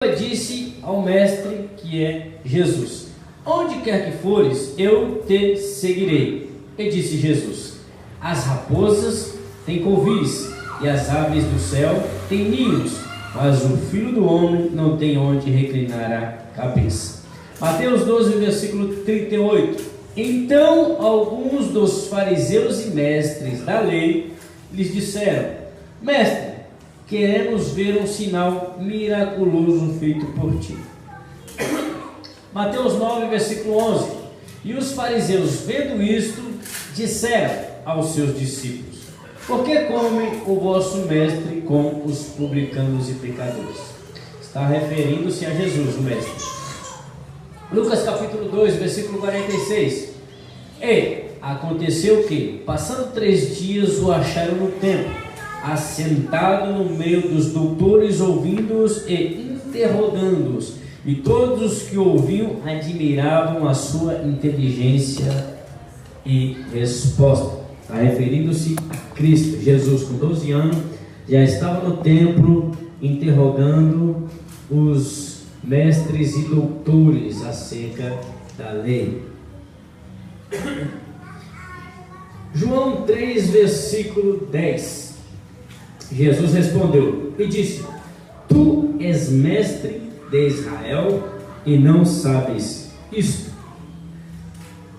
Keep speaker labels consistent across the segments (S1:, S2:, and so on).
S1: Disse ao mestre, que é Jesus: onde quer que fores, eu te seguirei. E disse Jesus: as raposas têm covis e as aves do céu têm ninhos, mas o filho do homem não tem onde reclinar a cabeça. Mateus 12, versículo 38. Então alguns dos fariseus e mestres da lei lhes disseram: mestre, queremos ver um sinal miraculoso feito por ti. Mateus 9, versículo 11. E os fariseus, vendo isto, disseram aos seus discípulos: por que come o vosso mestre com os publicanos e pecadores? Está referindo-se a Jesus, o mestre. Lucas capítulo 2, versículo 46. E aconteceu que, passando 3 dias, o acharam no templo, assentado no meio dos doutores, ouvindo-os e interrogando-os, e todos os que ouviam admiravam a sua inteligência e resposta. Está referindo-se a Cristo. Jesus, com 12 anos, já estava no templo interrogando os mestres e doutores acerca da lei. João 3, versículo 10. Jesus respondeu e disse: tu és mestre de Israel e não sabes isto?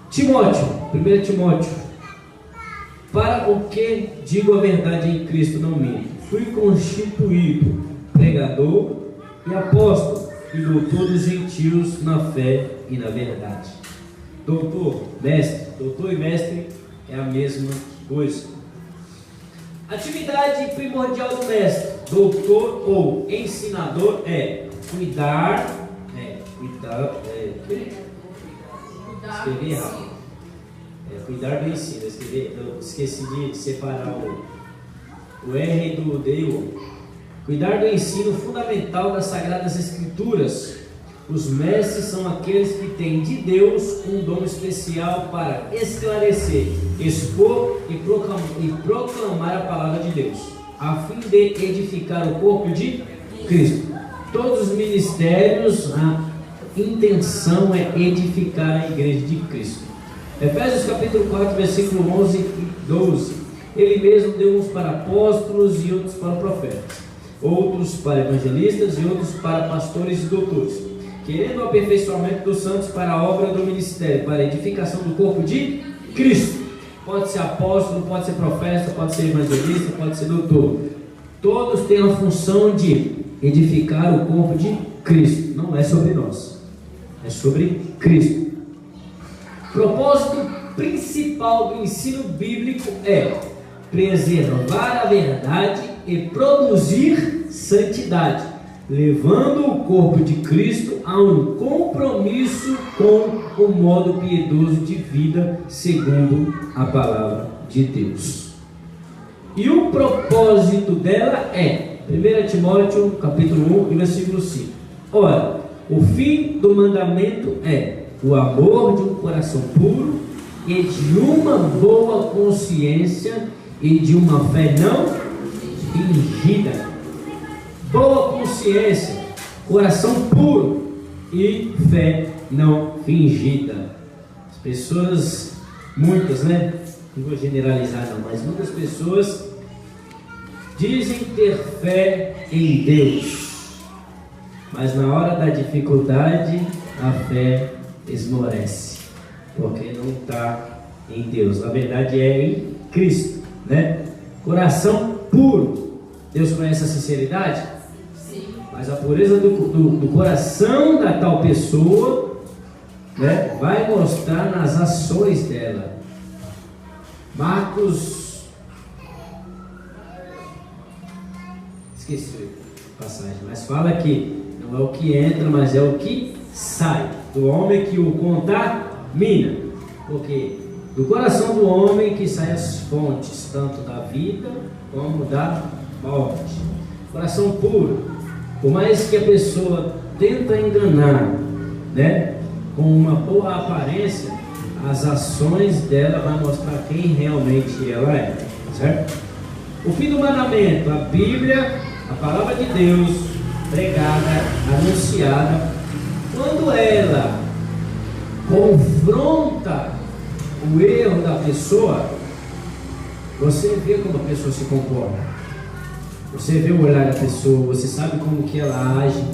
S1: Timóteo, 1 Timóteo: para o que digo a verdade em Cristo, não minto. Fui constituído pregador e apóstolo e doutor dos gentios na fé e na verdade. Doutor e mestre é a mesma coisa. Atividade primordial do mestre, doutor ou ensinador é cuidar. Escrevi errado. Cuidar do ensino. Eu esqueci de separar o R do D e o O. Cuidar do ensino fundamental das Sagradas Escrituras. Os mestres são aqueles que têm de Deus um dom especial para esclarecer, expor e proclamar a palavra de Deus, a fim de edificar o corpo de Cristo. Todos os ministérios, a intenção é edificar a igreja de Cristo. Efésios capítulo 4, versículo 11 e 12. Ele mesmo deu uns para apóstolos e outros para profetas, outros para evangelistas e outros para pastores e doutores, querendo o aperfeiçoamento dos santos para a obra do ministério, para a edificação do corpo de Cristo. Pode ser apóstolo, pode ser profeta, pode ser evangelista, pode ser doutor. Todos têm a função de edificar o corpo de Cristo. Não é sobre nós, é sobre Cristo. Propósito principal do ensino bíblico é preservar a verdade e produzir santidade, levando o corpo de Cristo a um compromisso com o modo piedoso de vida segundo a palavra de Deus. E o propósito dela é 1 Timóteo capítulo 1, versículo 5. Ora, o fim do mandamento é o amor de um coração puro e de uma boa consciência e de uma fé não fingida. Boa consciência, coração puro e fé não fingida. As pessoas, muitas, não vou generalizar não, mas muitas pessoas dizem ter fé em Deus, mas na hora da dificuldade a fé esmorece, porque não está em Deus. Na verdade é em Cristo, Coração puro. Deus conhece a sinceridade? Mas a pureza do coração da tal pessoa, vai mostrar nas ações dela. Marcos, esqueci a passagem, mas fala que não é o que entra, mas é o que sai do homem que o contamina, porque do coração do homem que saem as fontes, tanto da vida como da morte. Coração puro. Por mais que a pessoa tenta enganar, com uma boa aparência, as ações dela vão mostrar quem realmente ela é, certo? O fim do mandamento, a Bíblia, a palavra de Deus, pregada, anunciada, quando ela confronta o erro da pessoa, você vê como a pessoa se comporta, você vê o olhar da pessoa, você sabe como que ela age,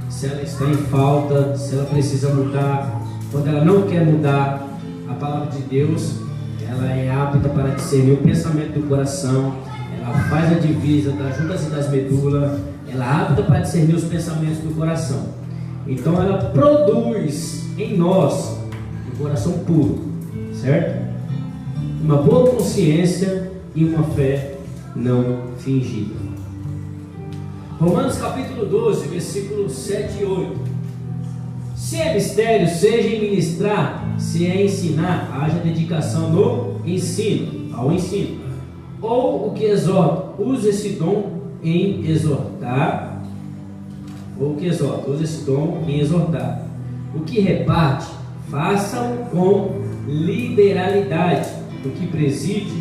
S1: se ela está em falta, se ela precisa mudar. Quando ela não quer mudar, a palavra de Deus, ela é apta para discernir o pensamento do coração, ela faz a divisa das juntas e das medulas, ela é apta para discernir os pensamentos do coração. Então ela produz em nós um coração puro, certo? Uma boa consciência e uma fé não fingida. Romanos capítulo 12, versículos 7 e 8. Se é mistério, seja em ministrar, se é ensinar, haja dedicação no ensino, ao ensino. Ou o que exorta, use esse dom em exortar. Ou o que exorta, use esse dom em exortar. O que reparte, faça-o com liberalidade. O que preside,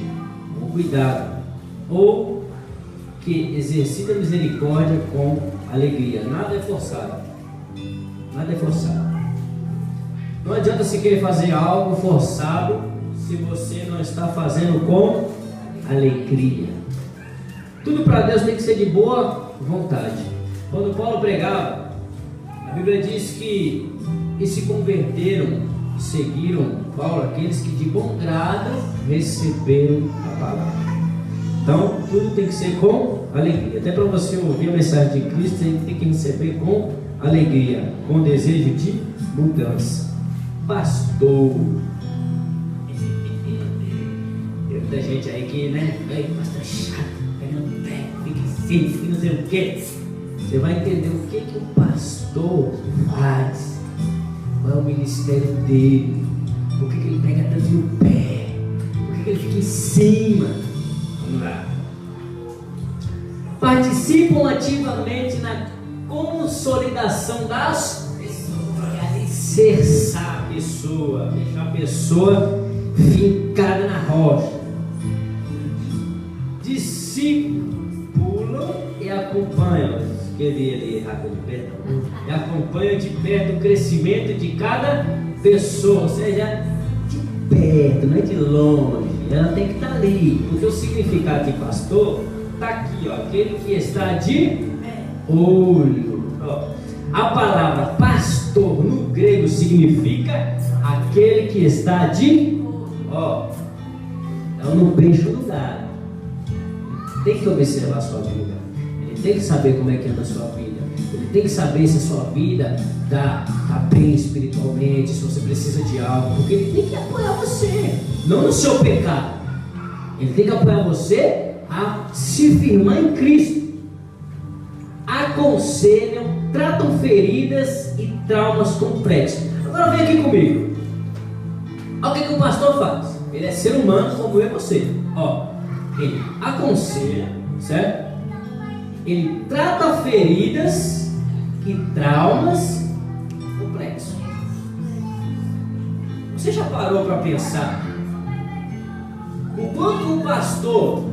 S1: com cuidado. Ou que exercita misericórdia com alegria. Nada é forçado. Nada é forçado. Não adianta se querer fazer algo forçado se você não está fazendo com alegria. Tudo para Deus tem que ser de boa vontade. Quando Paulo pregava, a Bíblia diz que se converteram, seguiram Paulo aqueles que de bom grado receberam a palavra. Então, tudo tem que ser com alegria. Até para você ouvir a mensagem de Cristo, você tem que receber com alegria, com desejo de mudança. Pastor, tem muita gente aí que, né, pastor chato, pegando pé, fica assim, não sei o que. Você vai entender o que o pastor faz, qual é o ministério dele, por que ele pega tanto no pé, por que ele fica em cima. Vamos lá. Participam ativamente na consolidação das pessoas, alicerçar a pessoa, deixar a pessoa fincada na rocha. Discipulam e acompanham, escrevi ali rápido, perdão, e acompanham de perto o crescimento de cada pessoa, ou seja, de perto, não é de longe, ela tem que estar ali, porque o significado de pastor está aqui, ó, aquele que está de olho. Ó, a palavra pastor no grego significa aquele que está de no peixe do gado. Tem que observar a sua vida, ele tem que saber como é que anda a sua vida, ele tem que saber se a sua vida está bem espiritualmente, se você precisa de algo, porque ele tem que apoiar você, não no seu pecado, ele tem que apoiar você a se firmar em Cristo. Aconselham, tratam feridas e traumas complexos. Agora vem aqui comigo. Olha o que o pastor faz. Ele é ser humano como eu e você. Ele aconselha, certo? Ele trata feridas e traumas complexos. Você já parou para pensar o quanto um pastor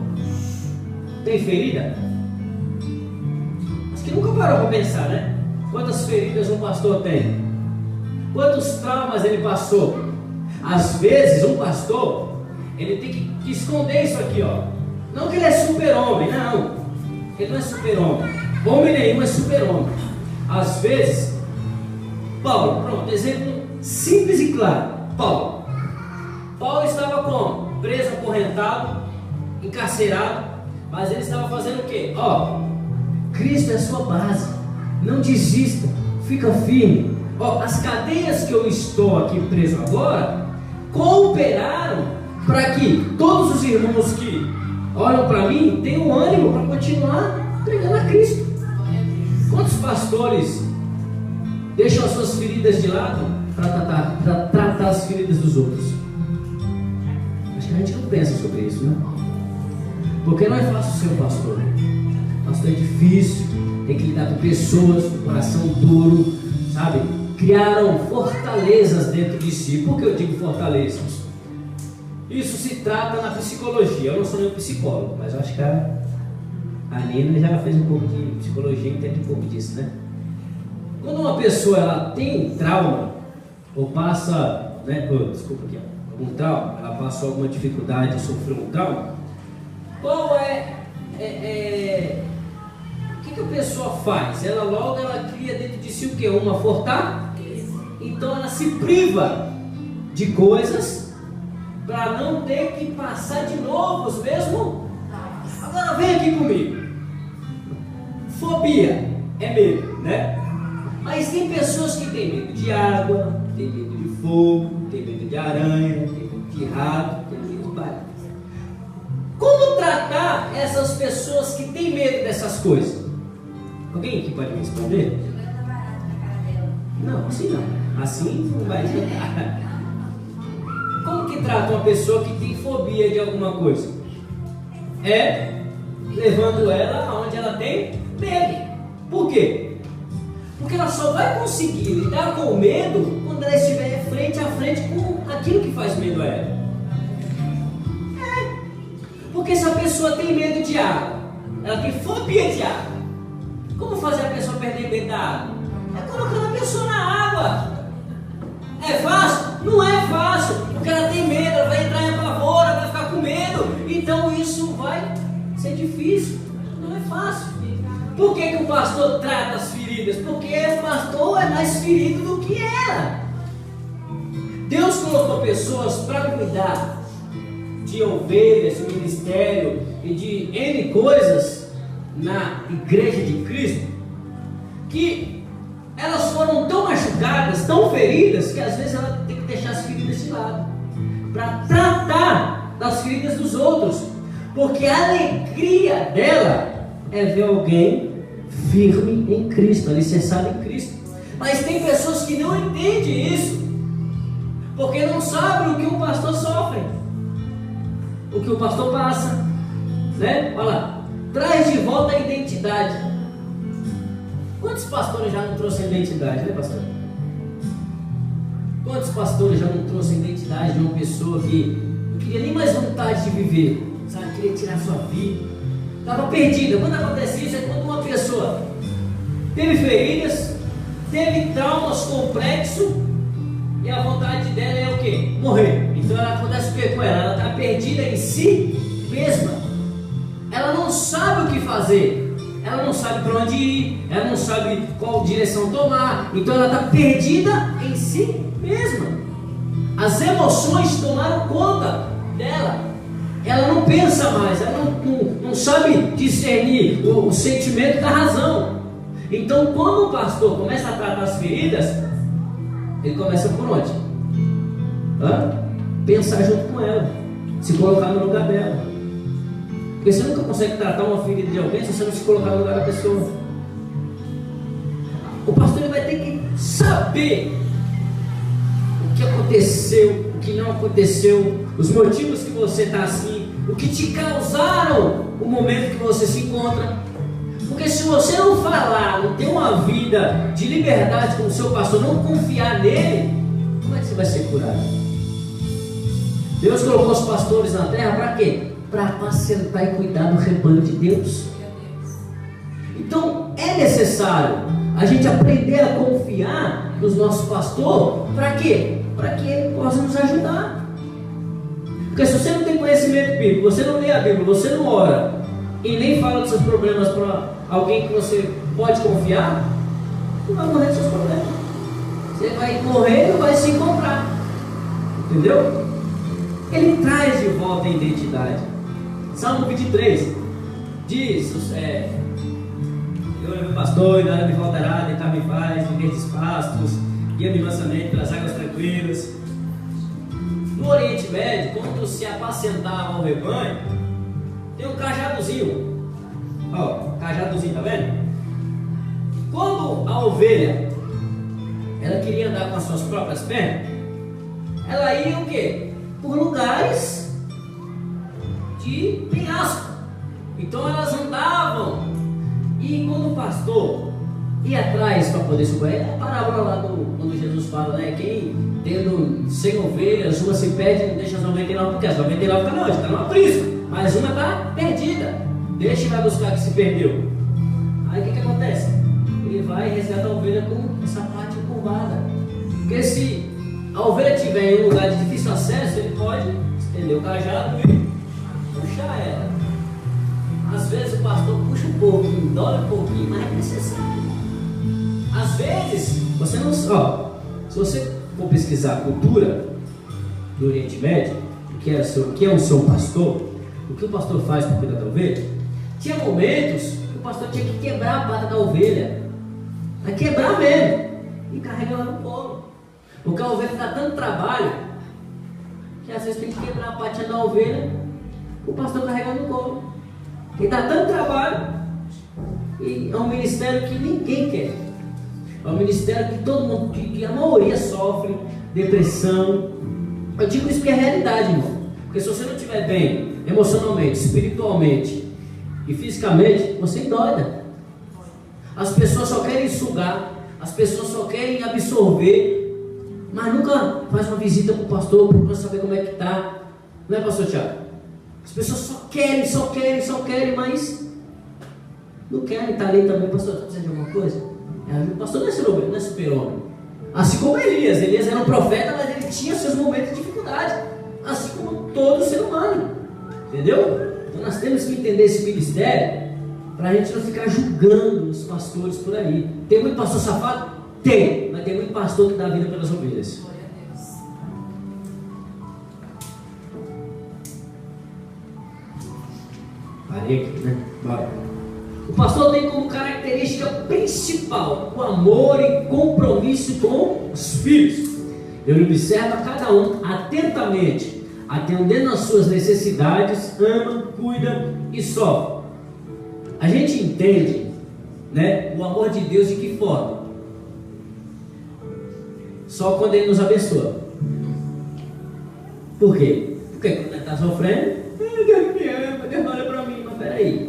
S1: tem ferida? Acho que nunca parou para pensar, né? Quantas feridas um pastor tem? Quantos traumas ele passou? Às vezes um pastor, ele tem que esconder isso aqui, ó. Não que ele é super-homem, não. Ele não é super-homem. Homem nenhum é super-homem. Às vezes, Paulo, pronto, exemplo simples e claro. Paulo estava como? Preso, acorrentado, encarcerado, mas ele estava fazendo o quê? Cristo é a sua base. Não desista, fica firme. As cadeias que eu estou aqui preso agora cooperaram para que todos os irmãos que olham para mim tenham ânimo para continuar pregando a Cristo. Quantos pastores deixam as suas feridas de lado para tratar as feridas dos outros? Acho que a gente não pensa sobre isso, né? Porque não é fácil ser um pastor. Pastor é difícil, tem que lidar com pessoas com coração duro, sabe? Criaram fortalezas dentro de si. Por que eu digo fortalezas? Isso se trata na psicologia. Eu não sou nenhum psicólogo, mas eu acho que A Nina já fez um pouco de psicologia e entende um pouco disso, né? Quando uma pessoa ela tem trauma, ou passa, né? Desculpa aqui, ó, algum trauma, ela passou alguma dificuldade, sofreu um trauma, qual o que a pessoa faz? Ela logo cria dentro de si o que? Uma fortaleza. Então ela se priva de coisas para não ter que passar de novo os mesmos. Agora vem aqui comigo. Fobia é medo, né? Mas tem pessoas que têm medo de água, tem medo de fogo, tem medo de aranha, tem medo de rato, tem medo de baratas. Como tratar essas pessoas que têm medo dessas coisas? Alguém aqui pode me responder? Não, assim não. Assim não vai ajudar. Como que trata uma pessoa que tem fobia de alguma coisa? É levando ela aonde ela tem medo. Por quê? Porque ela só vai conseguir lidar com o medo quando ela estiver frente a frente com aquilo que faz medo a ela. Porque se a pessoa tem medo de água, ela tem fobia de água, como fazer a pessoa perder medo da água? É colocando a pessoa na água. É fácil? Não é fácil, porque ela tem medo, ela vai entrar em apavoro, ela vai ficar com medo. Então isso vai ser difícil, não é fácil. Por que o pastor trata as feridas? Porque o pastor é mais ferido do que ela. Deus colocou pessoas para cuidar de ovelhas, de ministério e de N coisas na igreja de Cristo, que elas foram tão machucadas, tão feridas, que às vezes ela tem que deixar as feridas de lado para tratar das feridas dos outros, porque a alegria dela é ver alguém firme em Cristo, alicerçado em Cristo. Mas tem pessoas que não entendem isso, porque não sabem o que o pastor sofre, o que o pastor passa, né? Olha lá, traz de volta a identidade. Quantos pastores já não trouxeram identidade, né, pastor? Quantos pastores já não trouxeram identidade de uma pessoa que não queria nem mais vontade de viver, sabe? Queria tirar sua vida, estava perdida. Quando acontece isso é quando uma pessoa teve feridas, teve traumas complexos e a vontade dela é o quê? Morrer. Então ela acontece o que com ela? Ela está perdida em si mesma. Ela não sabe o que fazer. Ela não sabe para onde ir, ela não sabe qual direção tomar, então ela está perdida em si mesma. As emoções tomaram conta dela, ela não pensa mais, ela não sabe discernir o sentimento da razão. Então, quando o pastor começa a tratar as feridas, ele começa por onde? Pensar junto com ela, se colocar no lugar dela. Porque você nunca consegue tratar uma ferida de alguém se você não se colocar no lugar da pessoa. O pastor ele vai ter que saber o que aconteceu, o que não aconteceu, os motivos que você está assim, o que te causaram o momento que você se encontra. Porque se você não falar, não ter uma vida de liberdade com o seu pastor, não confiar nele, como é que você vai ser curado? Deus colocou os pastores na terra para quê? Para apacentar e cuidar do rebanho de Deus. Então é necessário a gente aprender a confiar nos nossos pastores. Para quê? Para que ele possa nos ajudar. Porque se você não tem conhecimento bíblico, você não lê a Bíblia, você não ora e nem fala dos seus problemas para alguém que você pode confiar, não vai morrer dos seus problemas. Você vai morrer e não vai se encontrar. Entendeu? Ele traz de volta a identidade. Salmo 23 diz: eu levo o pastor, e nada me faltará, deitar-me em paz, em verdes pastos, guia-me mansamente pelas águas tranquilas. No Oriente Médio, quando se apacentava o rebanho, tem um cajadozinho. Ó, cajadozinho, tá vendo? Quando a ovelha ela queria andar com as suas próprias pernas, ela ia o quê? Por lugares de penhasco. Então elas andavam, e quando o pastor ia atrás para poder subir, é a parábola lá quando Jesus fala, né? Quem tendo 100 ovelhas, uma se perde e não deixa as 99, porque as 99 estão onde? Está no aprisco, mas uma está perdida. Deixa e vai buscar que se perdeu. Aí o que acontece? Ele vai resgatar a ovelha com essa parte curvada. Porque se a ovelha estiver em um lugar de difícil acesso, ele pode estender o cajado e puxar ela. Às vezes o pastor puxa um pouquinho, dói um pouquinho, mas é necessário. Às vezes, você não sabe. Se você for pesquisar a cultura do Oriente Médio, o que é o seu pastor, o que o pastor faz para cuidar da ovelha, tinha momentos que o pastor tinha que quebrar a pata da ovelha, a quebrar mesmo, e carregar ela no colo, porque a ovelha dá tanto trabalho, que às vezes tem que quebrar a patinha da ovelha, o pastor carregando no colo, porque dá tanto trabalho, e é um ministério que ninguém quer, é um ministério que todo mundo, que a maioria sofre, depressão. Eu digo isso porque é realidade, irmão, porque se você não estiver bem, emocionalmente, espiritualmente e fisicamente, você endoida. As pessoas só querem sugar, as pessoas só querem absorver, mas nunca faz uma visita para o pastor para saber como é que está. Não é, pastor Thiago? As pessoas só querem, mas não querem estar ali também. Pastor, precisa de alguma coisa? O pastor não é super-homem. Assim como Elias era um profeta, mas ele tinha seus momentos de dificuldade, assim como todo ser humano. Entendeu? Então nós temos que entender esse ministério para a gente não ficar julgando os pastores por aí. Tem muito pastor safado? Tem, mas tem muito pastor que dá vida pelas ovelhas. Parei aqui, né? Bora. O pastor tem como característica principal o amor e compromisso com os filhos. Ele observa cada um atentamente, atendendo às suas necessidades, ama, cuida e sofre. A gente entende, né, o amor de Deus de que forma? Só quando Ele nos abençoa. Por quê? Porque quando Ele está sofrendo, Deus me ama, Deus olha para mim. Mas peraí,